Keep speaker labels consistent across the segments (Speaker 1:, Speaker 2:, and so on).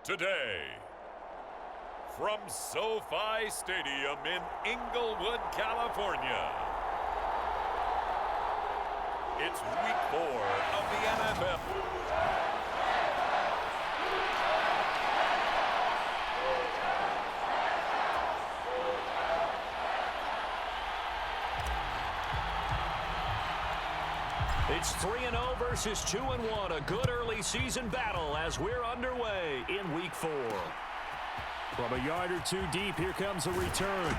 Speaker 1: today. From SoFi Stadium in Inglewood, California, it's Week 4 of the NFL.
Speaker 2: It's 3-0 versus 2-1, a good early season battle as we're underway in Week 4.
Speaker 3: From a yard or two deep, here comes a return.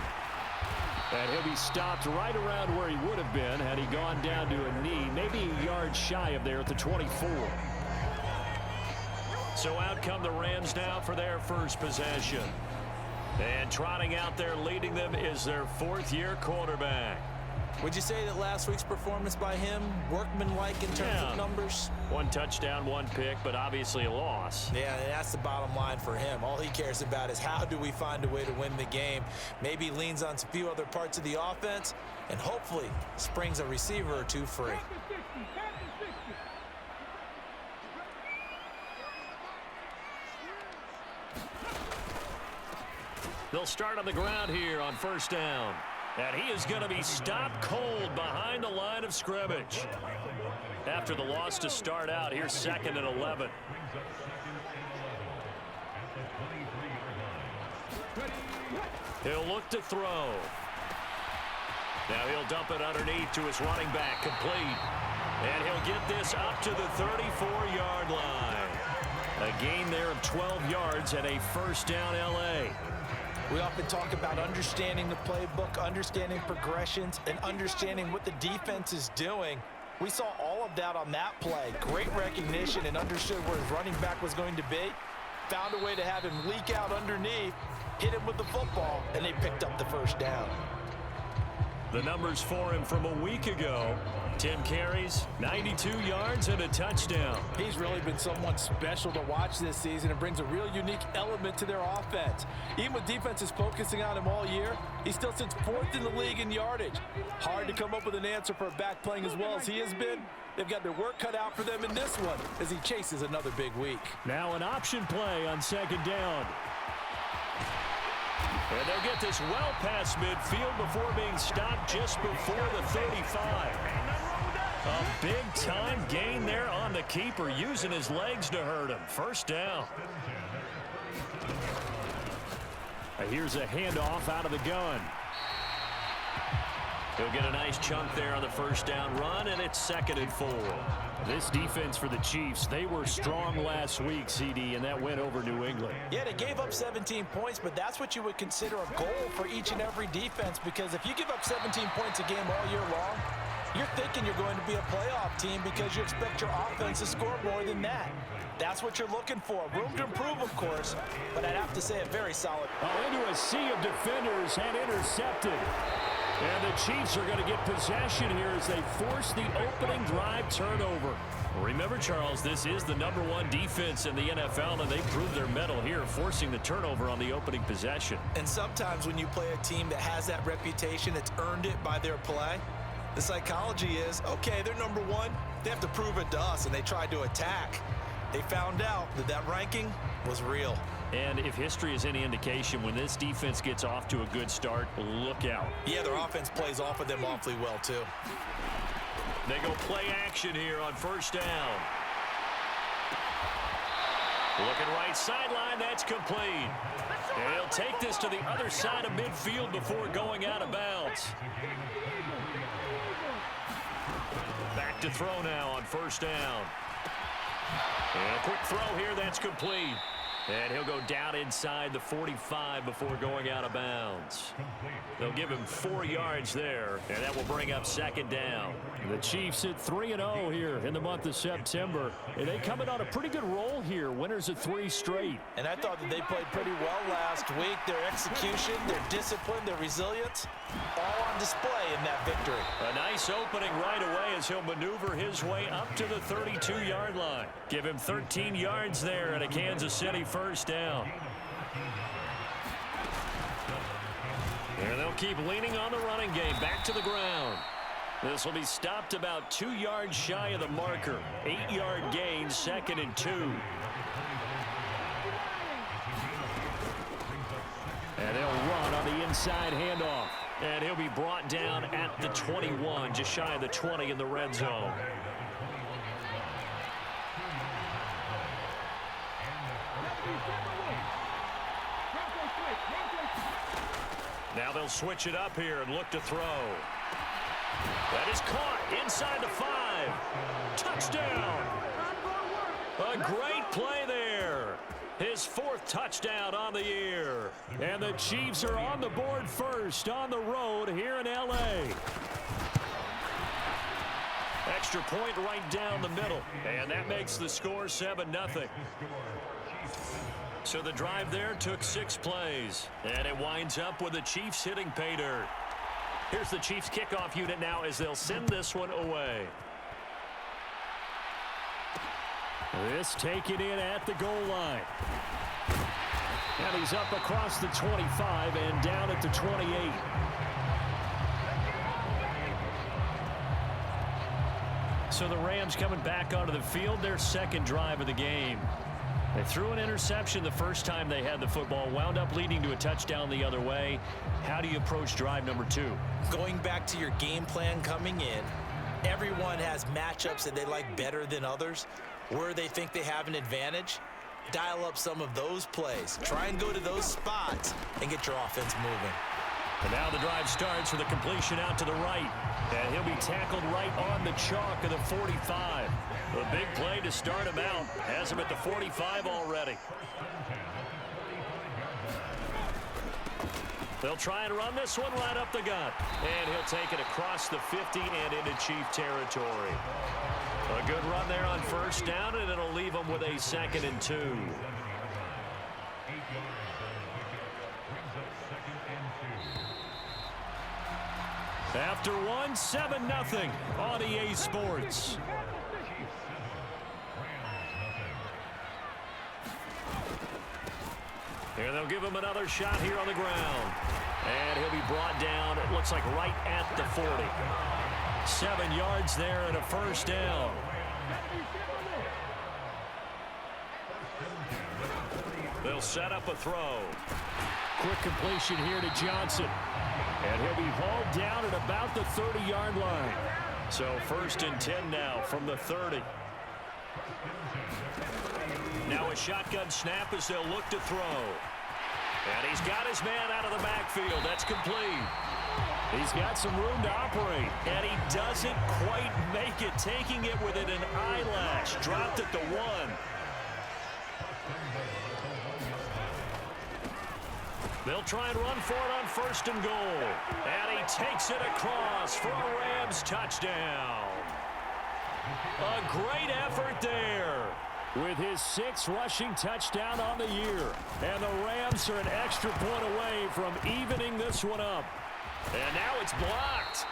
Speaker 3: And he'll be stopped right around where he would have been had he gone down to a knee, maybe a yard shy of there at the 24. So out come the Rams now for their first possession. And trotting out there leading them is their fourth-year quarterback.
Speaker 4: Would you say that last week's performance by him, workmanlike in terms of numbers?
Speaker 2: One touchdown, one pick, but obviously a loss.
Speaker 4: Yeah, and that's the bottom line for him. All he cares about is how do we find a way to win the game. Maybe leans on a few other parts of the offense, and hopefully springs a receiver or two free.
Speaker 2: They'll start on the ground here on first down. And he is going to be stopped cold behind the line of scrimmage. After the loss to start out, here's 2nd and 11. He'll look to throw. Now he'll dump it underneath to his running back, complete. And he'll get this up to the 34-yard line. A gain there of 12 yards and a first down L.A.
Speaker 4: We often talk about understanding the playbook, understanding progressions, and understanding what the defense is doing. We saw all of that on that play. Great recognition and understood where his running back was going to be. Found a way to have him leak out underneath, hit him with the football, and they picked up the first down.
Speaker 2: The numbers for him from a week ago: 10 carries, 92 yards, and a touchdown.
Speaker 4: He's really been someone special to watch this season and brings a real unique element to their offense. Even with defenses focusing on him all year, he still sits 4th in the league in yardage. Hard to come up with an answer for a back playing as well as he has been. They've got their work cut out for them in this one as he chases another big week.
Speaker 3: Now an option play on 2nd down.
Speaker 2: And they'll get this well past midfield before being stopped just before the 35. A big-time gain there on the keeper, using his legs to hurt him. First down.
Speaker 3: Here's a handoff out of the gun.
Speaker 2: He'll get a nice chunk there on the first down run, and it's 2nd and 4.
Speaker 3: This defense for the Chiefs, they were strong last week, CD, and that went over New England.
Speaker 4: Yeah, they gave up 17 points, but that's what you would consider a goal for each and every defense, because if you give up 17 points a game all year long, you're thinking you're going to be a playoff team because you expect your offense to score more than that. That's what you're looking for. Room to improve, of course, but I'd have to say a very solid.
Speaker 3: Into a sea of defenders and intercepted. And the Chiefs are going to get possession here as they force the opening drive turnover.
Speaker 2: Remember, Charles, this is the #1 defense in the NFL, and they proved their mettle here, forcing the turnover on the opening possession.
Speaker 4: And sometimes when you play a team that has that reputation, that's earned it by their play, the psychology is, okay, they're #1. They have to prove it to us, and they tried to attack. They found out that that ranking was real.
Speaker 2: And if history is any indication, when this defense gets off to a good start, look out.
Speaker 4: Yeah, their offense plays off of them awfully well, too.
Speaker 2: They go play action here on first down. Looking right sideline, that's complete. And he'll take this to the other side of midfield before going out of bounds. Back to throw now on first down. And a quick throw here, that's complete. And he'll go down inside the 45 before going out of bounds. They'll give him 4 yards there, and that will bring up 2nd down.
Speaker 3: The Chiefs at 3-0 here in the month of September. And they come in on a pretty good roll here, winners of 3 straight.
Speaker 4: And I thought that they played pretty well last week. Their execution, their discipline, their resilience, all on display in that victory.
Speaker 2: A nice opening right away as he'll maneuver his way up to the 32-yard line. Give him 13 yards there and a Kansas City first down. And they'll keep leaning on the running game. Back to the ground. This will be stopped about 2 yards shy of the marker. 8-yard gain, 2nd and 2.
Speaker 3: And they'll run on the inside handoff. And he'll be brought down at the 21, just shy of the 20 in the red zone. Now they'll switch it up here and look to throw. That is caught inside the 5. Touchdown. A great play there. His 4th touchdown on the year. And the Chiefs are on the board first on the road here in L.A. Extra point right down the middle. And that makes the score 7-0. So the drive there took 6 plays. And it winds up with the Chiefs hitting pay dirt. Here's the Chiefs kickoff unit now as they'll send this one away. This taken in at the goal line. And he's up across the 25 and down at the 28. So the Rams coming back onto the field, their 2nd drive of the game. They threw an interception the first time they had the football, wound up leading to a touchdown the other way. How do you approach drive number 2?
Speaker 4: Going back to your game plan coming in, everyone has matchups that they like better than others. Where they think they have an advantage, dial up some of those plays. Try and go to those spots and get your offense moving.
Speaker 3: And now the drive starts with a completion out to the right. And he'll be tackled right on the chalk of the 45. A big play to start him out. Has him at the 45 already. They'll try and run this one right up the gut. And he'll take it across the 50 and into Chief territory. A good run there on first down, and it'll leave them with a 2nd and 2. After 1, 7-0 on EA Sports. And they'll give him another shot here on the ground. And he'll be brought down, it looks like right at the 40. 7 yards there and a first down. They'll set up a throw. Quick completion here to Johnson. And he'll be hauled down at about the 30-yard line. So 1st and 10 now from the 30. Now a shotgun snap as they'll look to throw. And he's got his man out of the backfield. That's complete. He's got some room to operate. And he doesn't quite make it, taking it within an eyelash. Dropped at the 1. They'll try and run for it on 1st and goal. And he takes it across for a Rams touchdown. A great effort there. With his 6th rushing touchdown on the year. And the Rams are an extra point away from evening this one up. And now it's blocked.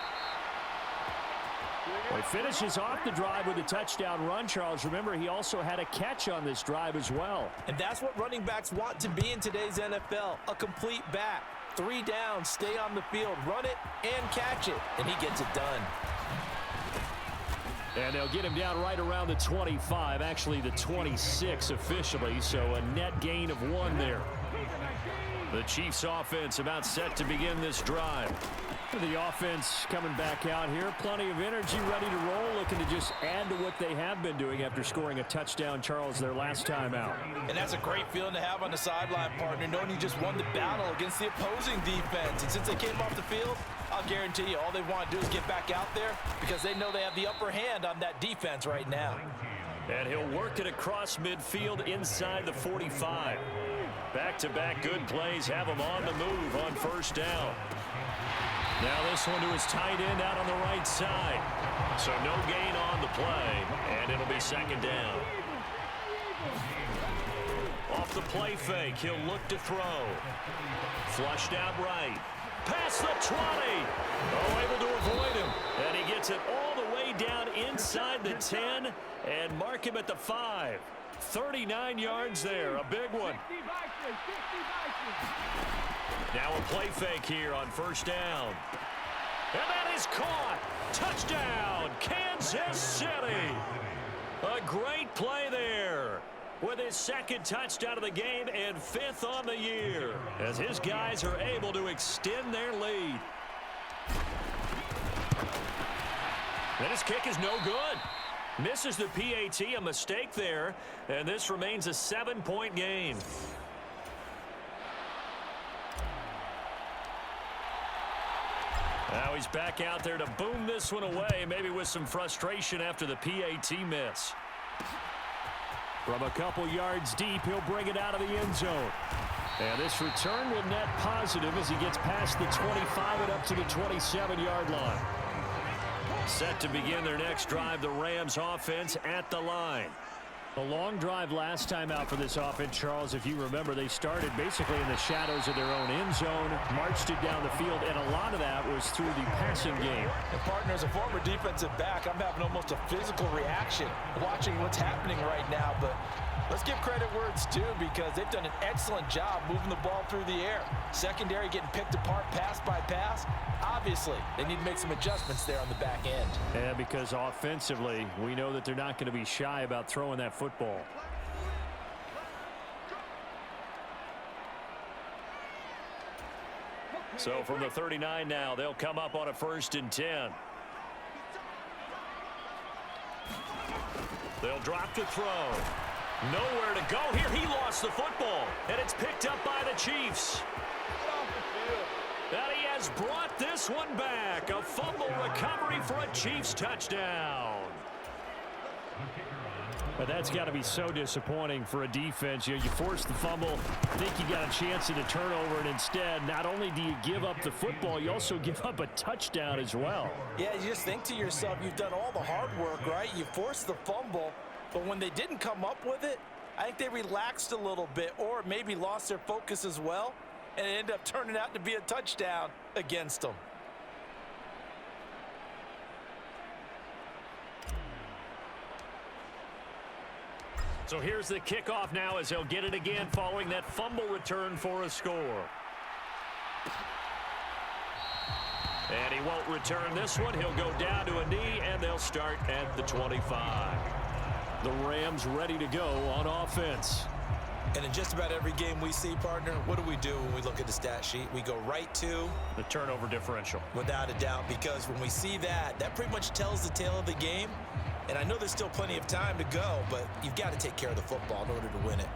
Speaker 3: Well, he finishes off the drive with a touchdown run, Charles. Remember, he also had a catch on this drive as well.
Speaker 4: And that's what running backs want to be in today's NFL. A complete back. 3 down, stay on the field, run it, and catch it. And he gets it done.
Speaker 3: And they'll get him down right around the 25, actually the 26 officially, so a net gain of 1 there. The Chiefs offense about set to begin this drive. The offense coming back out here. Plenty of energy, ready to roll, looking to just add to what they have been doing after scoring a touchdown, Charles, their last time out.
Speaker 4: And that's a great feeling to have on the sideline, partner, knowing you just won the battle against the opposing defense. And since they came off the field, I'll guarantee you all they want to do is get back out there because they know they have the upper hand on that defense right now.
Speaker 3: And he'll work it across midfield inside the 45. Back-to-back good plays have him on the move on 1st down. Now this one to his tight end out on the right side. So no gain on the play, and it'll be 2nd down. Off the play fake, he'll look to throw. Flushed out right. Past the 20. Oh, able to avoid him. And he gets it all the way down inside the 10 and mark him at the 5. 39 yards there, a big one. Now a play fake here on 1st down. And that is caught. Touchdown, Kansas City. A great play there.
Speaker 2: with his second touchdown of the game and 5th on the year, as his guys are able to extend their lead. And his kick is no good. Misses the PAT, a mistake there, and this remains a 7-point game. Now he's back out there to boom this one away, maybe with some frustration after the PAT miss.
Speaker 3: From a couple yards deep, he'll bring it out of the end zone. And this return will net positive as he gets past the 25 and up to the 27-yard line. Set to begin their next drive, the Rams offense at the line. A long drive last time out for this offense, Charles. If you remember, they started basically in the shadows of their own end zone, marched it down the field, and a lot of that was through the passing game.
Speaker 4: And partner, as a former defensive back, I'm having almost a physical reaction watching what's happening right now. But let's give credit where it's due, because they've done an excellent job moving the ball through the air. Secondary getting picked apart pass by pass. Obviously, they need to make some adjustments there on the back end.
Speaker 3: Yeah, because offensively, we know that they're not going to be shy about throwing that football.
Speaker 2: So from the 39 now, they'll come up on a 1st and 10. They'll drop to throw. Nowhere to go here. He lost the football, and it's picked up by the Chiefs. And he has brought this one back. A fumble recovery for a Chiefs touchdown.
Speaker 3: But that's got to be so disappointing for a defense. You force the fumble, think you got a chance at a turnover, and instead, not only do you give up the football, you also give up a touchdown as well.
Speaker 4: Yeah, you just think to yourself, you've done all the hard work, right? You forced the fumble, but when they didn't come up with it, I think they relaxed a little bit, or maybe lost their focus as well, and it ended up turning out to be a touchdown against them.
Speaker 2: So here's the kickoff now as they'll get it again following that fumble return for a score. And he won't return this one. He'll go down to a knee, and they'll start at the 25.
Speaker 3: The Rams ready to go on offense.
Speaker 4: And in just about every game we see, partner, what do we do when we look at the stat sheet? We go right to
Speaker 2: the turnover differential.
Speaker 4: Without a doubt, because when we see that, that pretty much tells the tale of the game. And I know there's still plenty of time to go, but you've got to take care of the football in order to win it.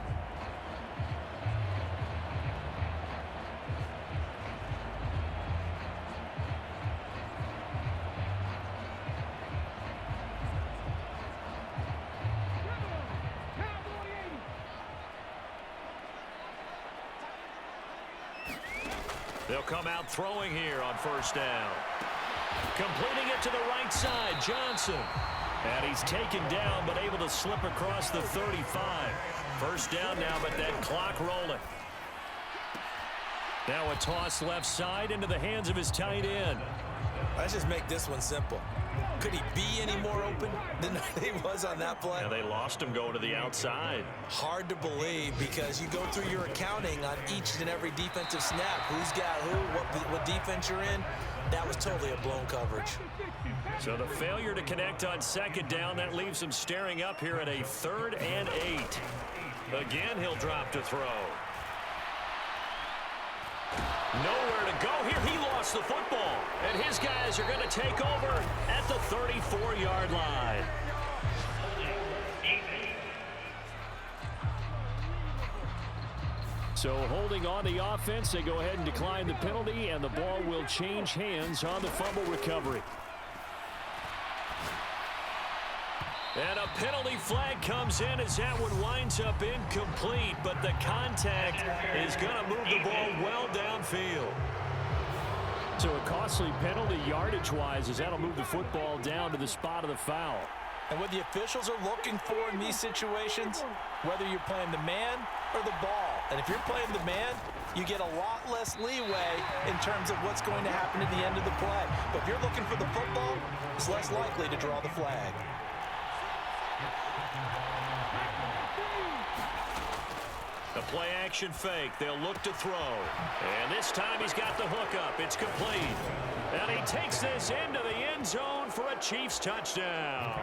Speaker 2: They'll come out throwing here on 1st down. Completing it to the right side, Johnson. And he's taken down, but able to slip across the 35. 1st down now, but that clock rolling. Now a toss left side into the hands of his tight end.
Speaker 4: Let's just make this one simple. Could he be any more open than he was on that play?
Speaker 2: And they lost him going to the outside.
Speaker 4: Hard to believe, because you go through your accounting on each and every defensive snap. Who's got who, what defense you're in. That was totally a blown coverage.
Speaker 2: So the failure to connect on 2nd down, that leaves him staring up here at a 3rd and 8. Again, he'll drop to throw. Nowhere to go here. He lost the football, and his guys are going to take over at the 34-yard line.
Speaker 3: So holding on the offense, they go ahead and decline the penalty, and the ball will change hands on the fumble recovery.
Speaker 2: And a penalty flag comes in as that one winds up incomplete, but the contact is going to move the ball well downfield.
Speaker 3: So a costly penalty yardage-wise, as that'll move the football down to the spot of the foul.
Speaker 4: And what the officials are looking for in these situations, whether you're playing the man or the ball. And if you're playing the man, you get a lot less leeway in terms of what's going to happen at the end of the play. But if you're looking for the football, it's less likely to draw the flag.
Speaker 2: The play action fake. They'll look to throw. And this time he's got the hookup. It's complete. And he takes this into the end zone for a Chiefs touchdown.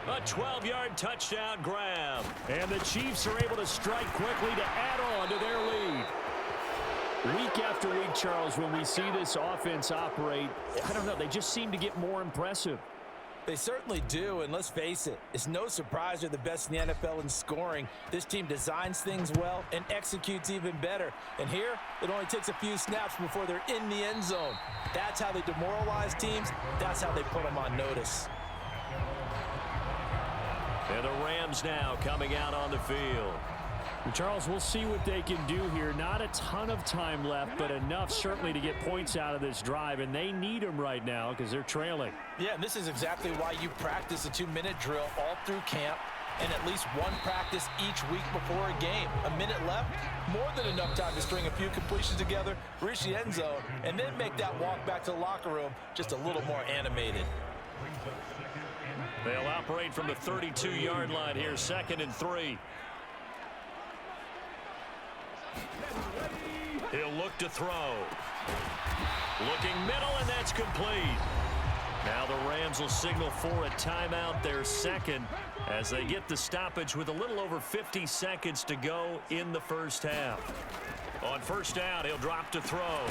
Speaker 2: A 12-yard touchdown grab.
Speaker 3: And the Chiefs are able to strike quickly to add on to their lead. Week after week, Charles, when we see this offense operate, I don't know, they just seem to get more impressive.
Speaker 4: They certainly do, and let's face it, it's no surprise they're the best in the NFL in scoring. This team designs things well and executes even better. And here, it only takes a few snaps before they're in the end zone. That's how they demoralize teams. That's how they put them on notice.
Speaker 2: And the Rams now coming out on the field.
Speaker 3: Charles, we'll see what they can do here. Not a ton of time left, but enough certainly to get points out of this drive, and they need them right now because they're trailing.
Speaker 4: Yeah, and this is exactly why you practice a 2-minute drill all through camp and at least one practice each week before a game. A minute left, more than enough time to string a few completions together, reach the end zone, and then make that walk back to the locker room just a little more animated.
Speaker 2: They'll operate from the 32-yard line here, 2nd and 3. He'll look to throw. Looking middle, and that's complete. Now the Rams will signal for a timeout, their second, as they get the stoppage with a little over 50 seconds to go in the first half. On first down, he'll drop to throw.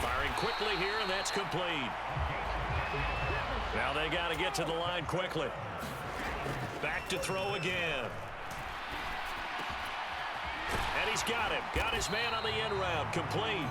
Speaker 2: Firing quickly here, and that's complete. Now they got to get to the line quickly. Back to throw again. And he's got him. Got his man on the end route. Complete.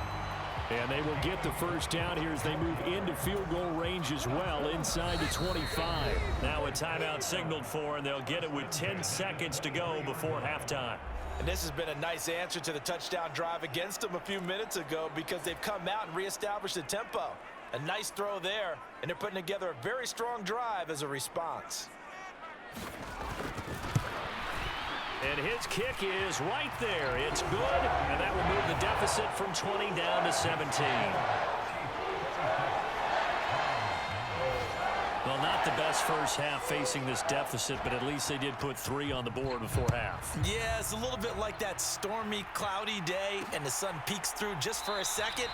Speaker 3: And they will get the first down here as they move into field goal range as well, inside the 25.
Speaker 2: Now a timeout signaled for, and they'll get it with 10 seconds to go before halftime.
Speaker 4: And this has been a nice answer to the touchdown drive against them a few minutes ago because they've come out and reestablished the tempo. A nice throw there, and they're putting together a very strong drive as a response.
Speaker 2: And his kick is right there. It's good, and that will move the deficit from 20 down to 17. Well, not the best first half facing this deficit, but at least they did put 3 on the board before half.
Speaker 4: Yeah, it's a little bit like that stormy, cloudy day, and the sun peeks through just for a second.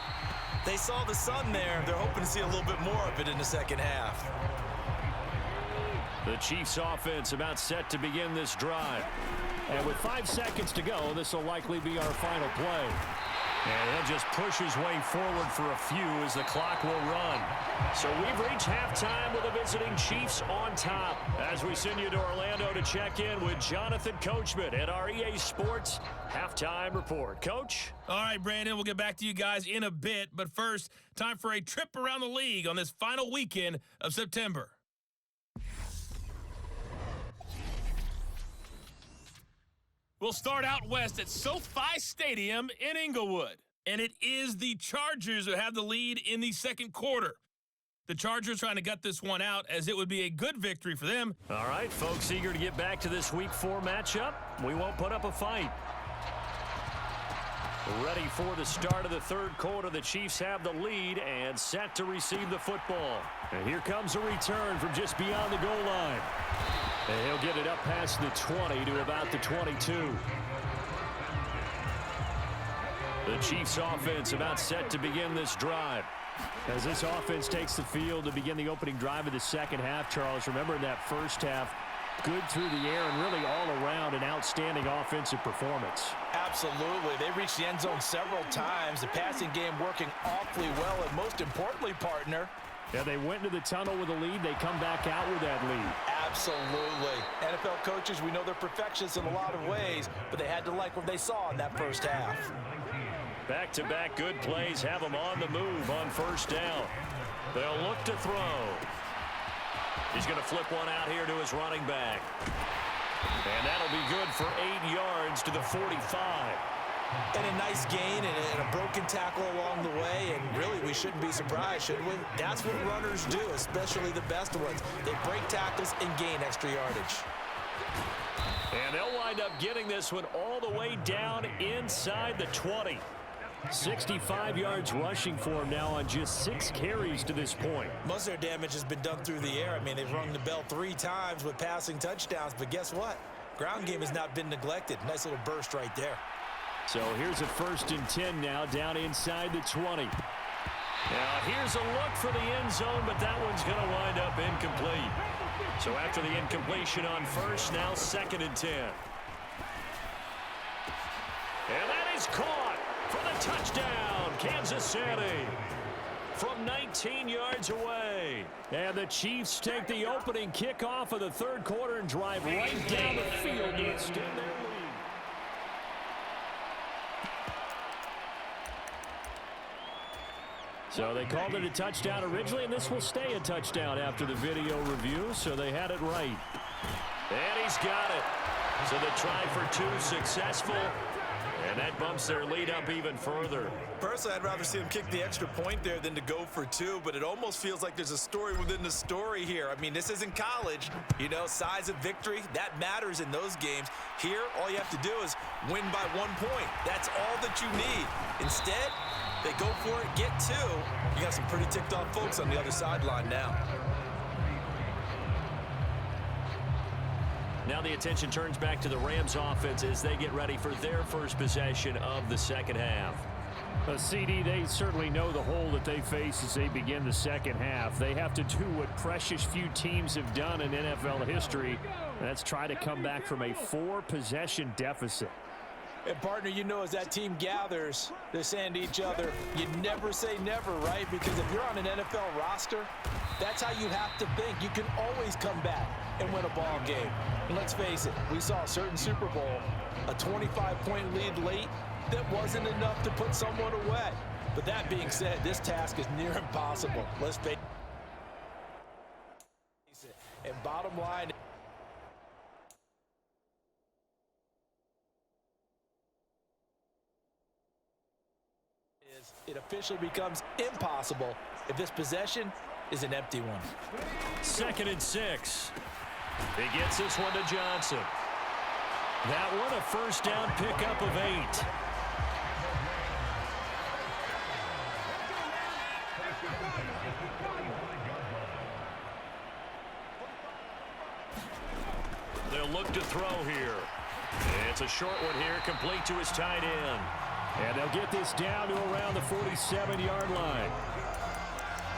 Speaker 4: They saw the sun there. They're hoping to see a little bit more of it in the second half.
Speaker 2: The Chiefs offense about set to begin this drive.
Speaker 3: And with 5 seconds to go, this will likely be our final play.
Speaker 2: And he'll just push his way forward for a few as the clock will run. So we've reached halftime with the visiting Chiefs on top. As we send you to Orlando to check in with Jonathan Coachman at our EA Sports Halftime Report. Coach?
Speaker 5: All right, Brandon, we'll get back to you guys in a bit. But first, time for a trip around the league on this final weekend of September. We'll start out west at SoFi Stadium in Inglewood. And it is the Chargers who have the lead in the second quarter. The Chargers trying to gut this one out as it would be a good victory for them.
Speaker 2: All right, folks, eager to get back to this Week 4 matchup. We won't put up a fight. Ready for the start of the third quarter. The Chiefs have the lead and set to receive the football.
Speaker 3: And here comes a return from just beyond the goal line. And he'll get it up past the 20 to about the 22.
Speaker 2: The Chiefs offense about set to begin this drive.
Speaker 3: As this offense takes the field to begin the opening drive of the second half, Charles, remember in that first half, good through the air and really all around an outstanding offensive performance.
Speaker 4: Absolutely. They reached the end zone several times. The passing game working awfully well, and most importantly, partner,
Speaker 3: yeah, they went into the tunnel with a lead. They come back out with that lead.
Speaker 4: Absolutely. NFL coaches, we know they're perfectionists in a lot of ways, but they had to like what they saw in that first half.
Speaker 2: Back-to-back good plays have them on the move on first down. They'll look to throw. He's going to flip one out here to his running back. And that'll be good for 8 yards to the 45.
Speaker 4: And a nice gain and a broken tackle along the way, and really we shouldn't be surprised, should we? That's what runners do, especially the best ones. They break tackles and gain extra yardage.
Speaker 2: And they'll wind up getting this one all the way down inside the 20.
Speaker 3: 65 yards rushing for him now on just 6 carries to this point.
Speaker 4: Most of their damage has been done through the air. I mean, they've rung the bell 3 times with passing touchdowns, but guess what? Ground game has not been neglected. Nice little burst right there.
Speaker 3: So here's a 1st and 10 now down inside the 20.
Speaker 2: Now here's a look for the end zone, but that one's going to wind up incomplete. So after the incompletion on first, now 2nd and 10. And that is caught for the touchdown, Kansas City, from 19 yards away.
Speaker 3: And the Chiefs take the opening kickoff of the third quarter and drive right down the field to extend their lead. So they called it a touchdown originally, and this will stay a touchdown after the video review, so they had it right.
Speaker 2: And he's got it. So the try for 2 successful, and that bumps their lead up even further.
Speaker 4: Personally, I'd rather see him kick the extra point there than to go for 2, but it almost feels like there's a story within the story here. I mean, this isn't college. You know, size of victory, that matters in those games. Here, all you have to do is win by 1 point. That's all that you need. Instead, they go for it, get 2. You got some pretty ticked off folks on the other sideline now.
Speaker 2: Now the attention turns back to the Rams offense as they get ready for their first possession of the second half.
Speaker 3: CD, they certainly know the hole that they face as they begin the second half. They have to do what precious few teams have done in NFL history. That's try to come back from a 4-possession deficit.
Speaker 4: And partner, you know, as that team gathers, they're saying to each other, you never say never, right? Because if you're on an NFL roster, that's how you have to think. You can always come back and win a ball game. And let's face it, we saw a certain Super Bowl, a 25-point lead late that wasn't enough to put someone away. But that being said, this task is near impossible. Let's face it. And bottom line, it officially becomes impossible if this possession is an empty one.
Speaker 2: 2nd and 6. He gets this one to Johnson. That one a first down pickup of 8. They'll look to throw here. It's a short one here, complete to his tight end.
Speaker 3: And they'll get this down to around the 47-yard line.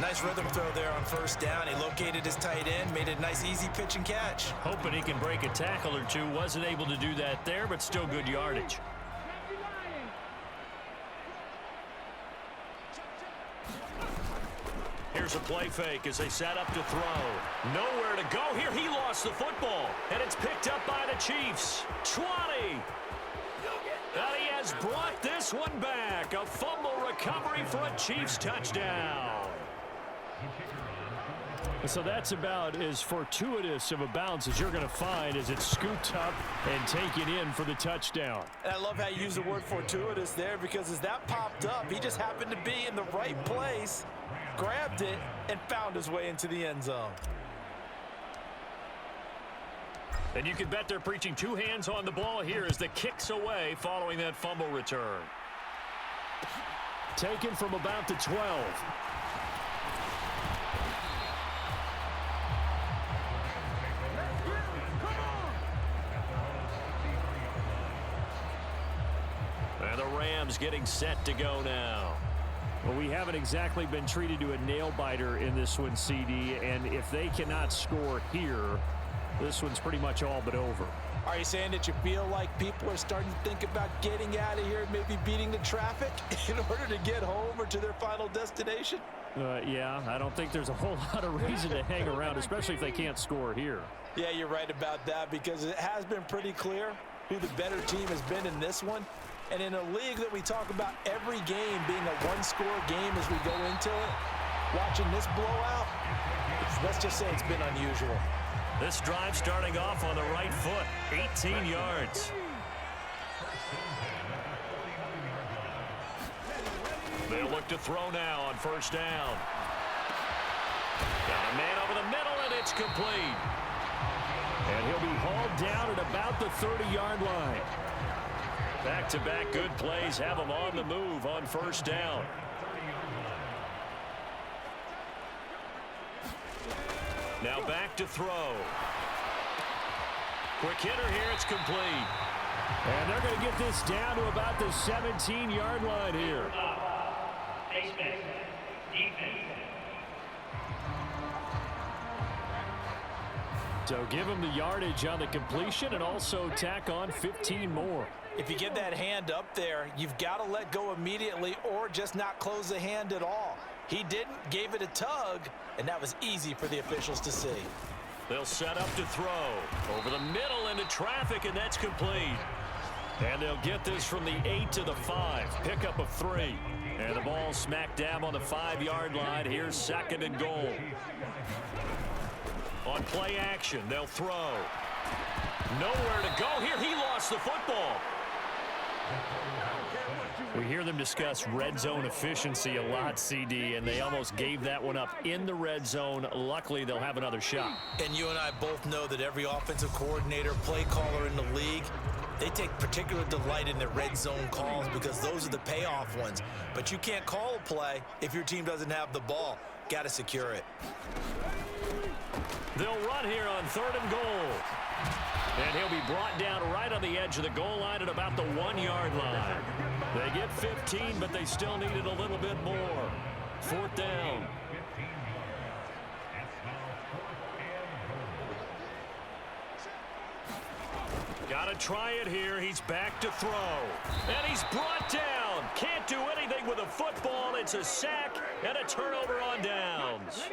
Speaker 4: Nice rhythm throw there on first down. He located his tight end, made it a nice easy pitch and catch.
Speaker 2: Hoping he can break a tackle or two. Wasn't able to do that there, but still good yardage. Here's a play fake as they set up to throw. Nowhere to go here. He lost the football, and it's picked up by the Chiefs. 20. And he has brought this one back. A fumble recovery for a Chiefs touchdown.
Speaker 3: So that's about as fortuitous of a bounce as you're going to find as it's scooped up and taken in for the touchdown.
Speaker 4: And I love how you use the word fortuitous there, because as that popped up, he just happened to be in the right place, grabbed it, and found his way into the end zone.
Speaker 2: And you can bet they're preaching 2 hands on the ball here as the kick's away following that fumble return.
Speaker 3: Taken from about the 12.
Speaker 2: And the Rams getting set to go now.
Speaker 3: Well, we haven't exactly been treated to a nail-biter in this one, CD, and if they cannot score here, this one's pretty much all but over.
Speaker 4: Are you saying that you feel like people are starting to think about getting out of here and maybe beating the traffic in order to get home or to their final destination?
Speaker 3: Yeah, I don't think there's a whole lot of reason to hang around, especially if they can't score here.
Speaker 4: Yeah, you're right about that, because it has been pretty clear who the better team has been in this one. And in a league that we talk about every game being a one-score game as we go into it, watching this blowout, let's just say it's been unusual.
Speaker 2: This drive starting off on the right foot, 18 yards. They'll look to throw now on first down. Got a man over the middle, and it's complete.
Speaker 3: And he'll be hauled down at about the 30-yard line.
Speaker 2: Back-to-back good plays have him on the move on first down. Now back to throw. Quick hitter here, it's complete.
Speaker 3: And they're going to get this down to about the 17-yard line here. So give him the yardage on the completion and also tack on 15 more.
Speaker 4: If you get that hand up there, you've got to let go immediately or just not close the hand at all. He didn't, gave it a tug, and that was easy for the officials to see.
Speaker 2: They'll set up to throw. Over the middle into traffic, and that's complete. And they'll get this from the 8 to the 5. Pickup of 3. And the ball smack dab on the 5-yard line. Here's 2nd and goal. On play action, they'll throw. Nowhere to go here. He lost the football.
Speaker 3: We hear them discuss red zone efficiency a lot, CD, and they almost gave that one up in the red zone. Luckily, they'll have another shot.
Speaker 4: And you and I both know that every offensive coordinator, play caller in the league, they take particular delight in their red zone calls because those are the payoff ones. But you can't call a play if your team doesn't have the ball. Got to secure it.
Speaker 2: They'll run here on 3rd and goal. And he'll be brought down right on the edge of the goal line at about the 1-yard line. They get 15, but they still needed a little bit more. 4th down. Got to try it here. He's back to throw. And he's brought down. Can't do anything with a football. It's a sack and a turnover on downs.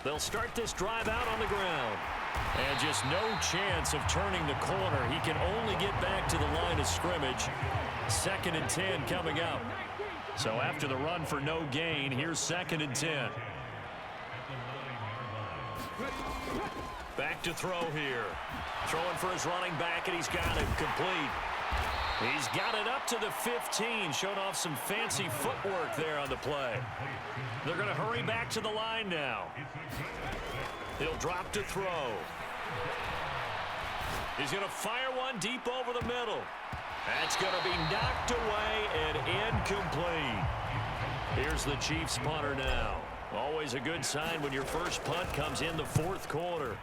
Speaker 2: They'll start this drive out on the ground. And just no chance of turning the corner. He can only get back to the line of scrimmage. 2nd and 10 coming up. So after the run for no gain, here's 2nd and 10. Back to throw here. Throwing for his running back, and he's got it complete. He's got it up to the 15. Showed off some fancy footwork there on the play. They're going to hurry back to the line now. He'll drop to throw. He's going to fire one deep over the middle. That's going to be knocked away and incomplete. Here's the Chiefs punter now. Always a good sign when your first punt comes in the 4th quarter.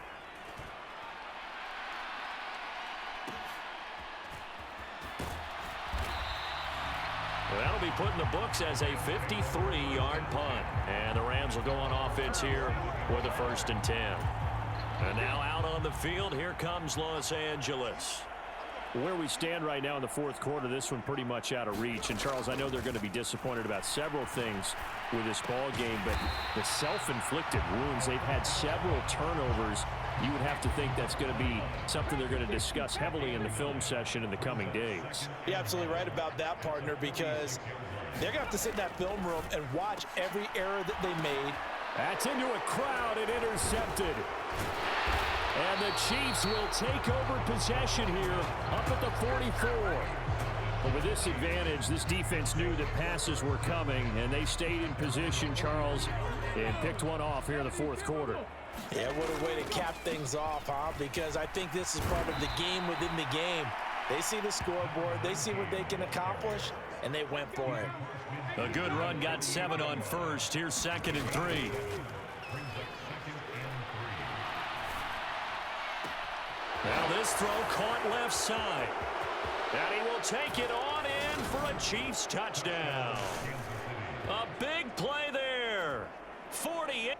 Speaker 2: That'll be put in the books as a 53-yard punt. And the Rams will go on offense here with a 1st and 10. And now out on the field, here comes Los Angeles.
Speaker 3: Where we stand right now in the 4th quarter, this one pretty much out of reach. And, Charles, I know they're going to be disappointed about several things with this ball game, but the self-inflicted wounds, they've had several turnovers. You would have to think that's going to be something they're going to discuss heavily in the film session in the coming days.
Speaker 4: You're absolutely right about that, partner, because they're going to have to sit in that film room and watch every error that they made.
Speaker 3: That's into a crowd and intercepted. And the Chiefs will take over possession here up at the 44. But with this advantage, this defense knew that passes were coming, and they stayed in position, Charles, and picked one off here in the 4th quarter.
Speaker 4: Yeah, what a way to cap things off, huh? Because I think this is part of the game within the game. They see the scoreboard, they see what they can accomplish, and they went for it.
Speaker 2: A good run, got 7 on first. Here's 2nd and 3. Now this throw caught left side. And he will take it on in for a Chiefs touchdown. A big play there. 48.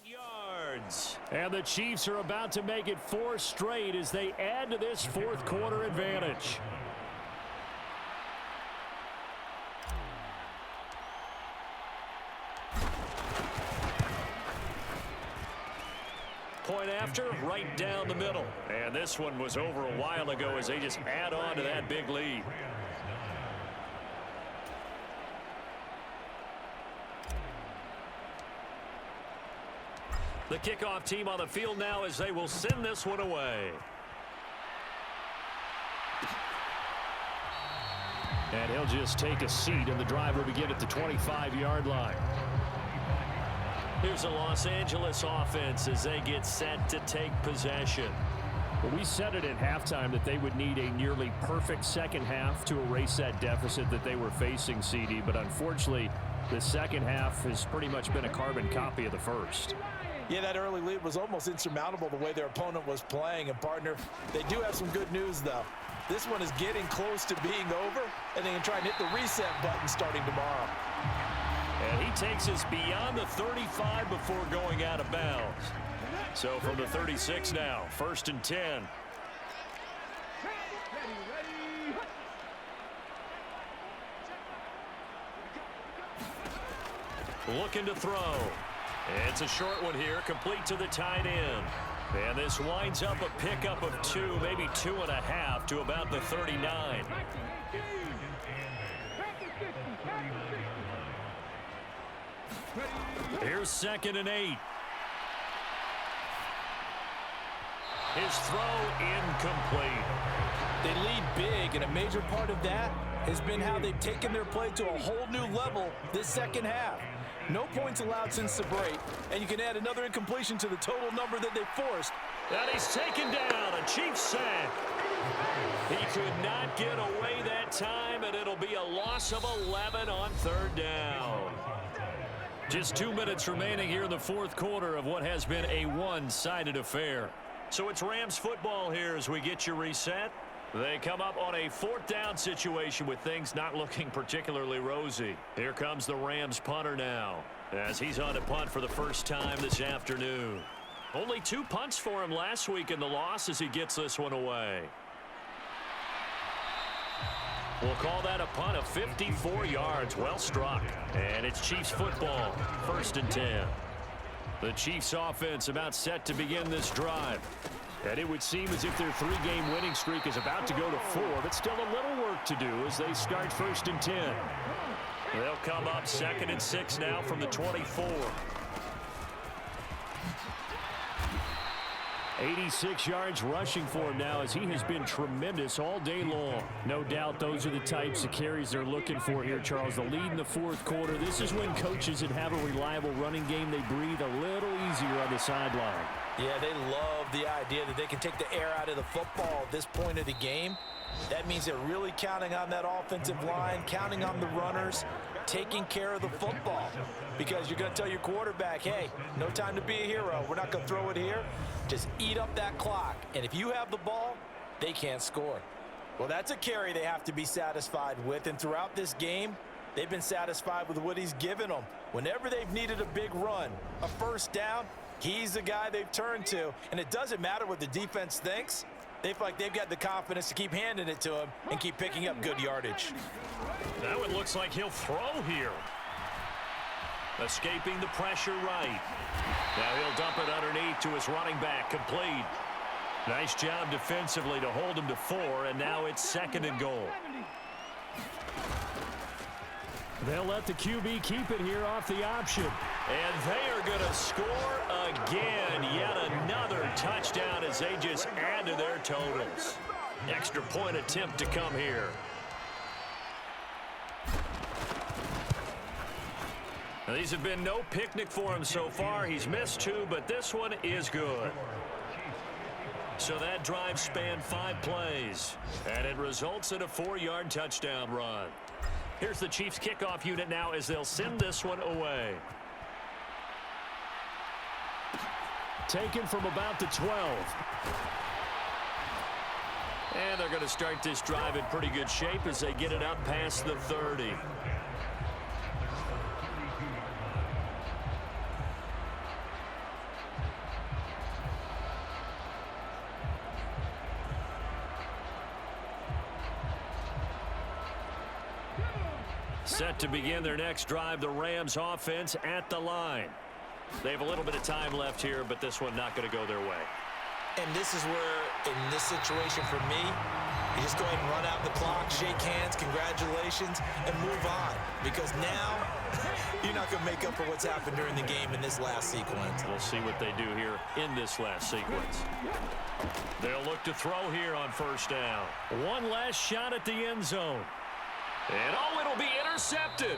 Speaker 2: Yards.
Speaker 3: And the Chiefs are about to make it 4 straight as they add to this 4th quarter advantage.
Speaker 2: Point after, right down the middle. And this one was over a while ago as they just add on to that big lead. The kickoff team on the field now as they will send this one away.
Speaker 3: And he'll just take a seat, and the drive will begin at the 25-yard line.
Speaker 2: Here's the Los Angeles offense as they get set to take possession.
Speaker 3: Well, we said it at halftime that they would need a nearly perfect second half to erase that deficit that they were facing, CD. But unfortunately, the second half has pretty much been a carbon copy of the first.
Speaker 4: Yeah, that early lead was almost insurmountable the way their opponent was playing. And, partner, they do have some good news, though. This one is getting close to being over, and they can try and hit the reset button starting tomorrow.
Speaker 2: And he takes us beyond the 35 before going out of bounds. So from the 36 now, 1st and 10. Looking to throw. It's a short one here, complete to the tight end. And this winds up a pickup of 2, maybe 2.5 to about the 39. Here's 2nd and 8. His throw incomplete.
Speaker 4: They lead big, and a major part of that has been how they've taken their play to a whole new level this second half. No points allowed since the break, and you can add another incompletion to the total number that they forced.
Speaker 2: And he's taken down, a Chiefs sack. He could not get away that time, and it'll be a loss of 11 on 3rd down. Just 2 minutes remaining here in the 4th quarter of what has been a one-sided affair. So it's Rams football here as we get you reset. They come up on a 4th down situation with things not looking particularly rosy. Here comes the Rams punter now as he's on to punt for the first time this afternoon. Only 2 punts for him last week in the loss as he gets this one away. We'll call that a punt of 54 yards. Well struck. And it's Chiefs football. 1st and 10. The Chiefs offense about set to begin this drive.
Speaker 3: And it would seem as if their 3-game winning streak is about to go to 4, but still a little work to do as they start 1st and 10.
Speaker 2: They'll come up 2nd and 6 now from the 24.
Speaker 3: 86 yards rushing for him now as he has been tremendous all day long. No doubt those are the types of carries they're looking for here, Charles. The lead in the 4th quarter. This is when coaches that have a reliable running game, they breathe a little easier on the sideline.
Speaker 4: Yeah, they love the idea that they can take the air out of the football at this point of the game. That means they're really counting on that offensive line, counting on the runners, taking care of the football. Because you're going to tell your quarterback, hey, no time to be a hero. We're not going to throw it here. Just eat up that clock. And if you have the ball, they can't score. Well, that's a carry they have to be satisfied with. And throughout this game, they've been satisfied with what he's given them. Whenever they've needed a big run, a 1st down, he's the guy they've turned to. And it doesn't matter what the defense thinks. They feel like they've got the confidence to keep handing it to him and keep picking up good yardage.
Speaker 2: That one looks like he'll throw here. Escaping the pressure right. Now he'll dump it underneath to his running back, complete. Nice job defensively to hold him to 4, and now it's 2nd and goal.
Speaker 3: They'll let the QB keep it here off the option.
Speaker 2: And they are going to score again. Yet another touchdown as they just add to their totals. Extra point attempt to come here. Now, these have been no picnic for him so far. He's missed 2, but this one is good. So that drive spanned 5 plays, and it results in a 4-yard touchdown run. Here's the Chiefs kickoff unit now as they'll send this one away.
Speaker 3: Taken from about the 12.
Speaker 2: And they're going to start this drive in pretty good shape as they get it up past the 30. Set to begin their next drive, the Rams offense at the line. They have a little bit of time left here, but this one not going to go their way.
Speaker 4: And this is where, in this situation for me, you just go ahead and run out the clock, shake hands, congratulations, and move on. Because now, you're not going to make up for what's happened during the game in this last sequence.
Speaker 2: We'll see what they do here in this last sequence. They'll look to throw here on 1st down.
Speaker 3: One last shot at the end zone.
Speaker 2: And oh, it'll be intercepted.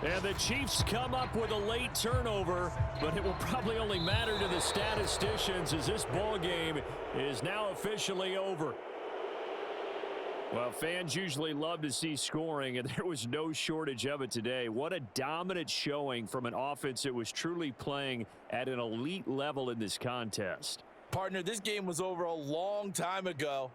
Speaker 3: And the Chiefs come up with a late turnover, but it will probably only matter to the statisticians as this ball game is now officially over. Well, fans usually love to see scoring, and there was no shortage of it today. What a dominant showing from an offense that was truly playing at an elite level in this contest.
Speaker 4: Partner, this game was over a long time ago,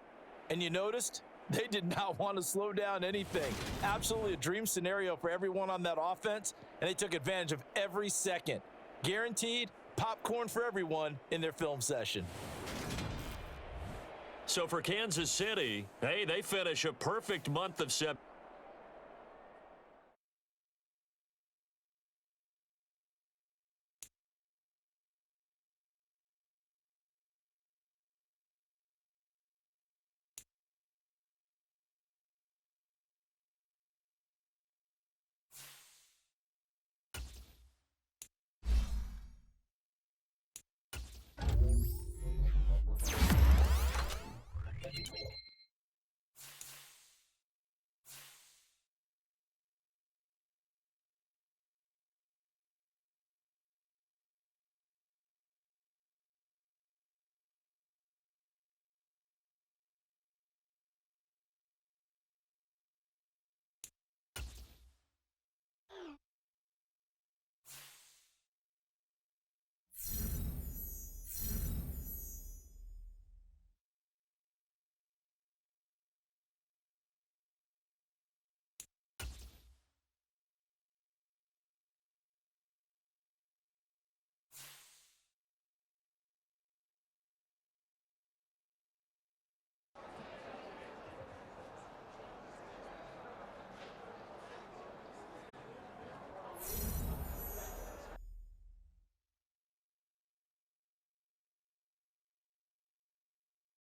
Speaker 4: and you noticed they did not want to slow down anything. Absolutely a dream scenario for everyone on that offense, and they took advantage of every second. Guaranteed popcorn for everyone in their film session.
Speaker 2: So for Kansas City, hey, they finish a perfect month of September.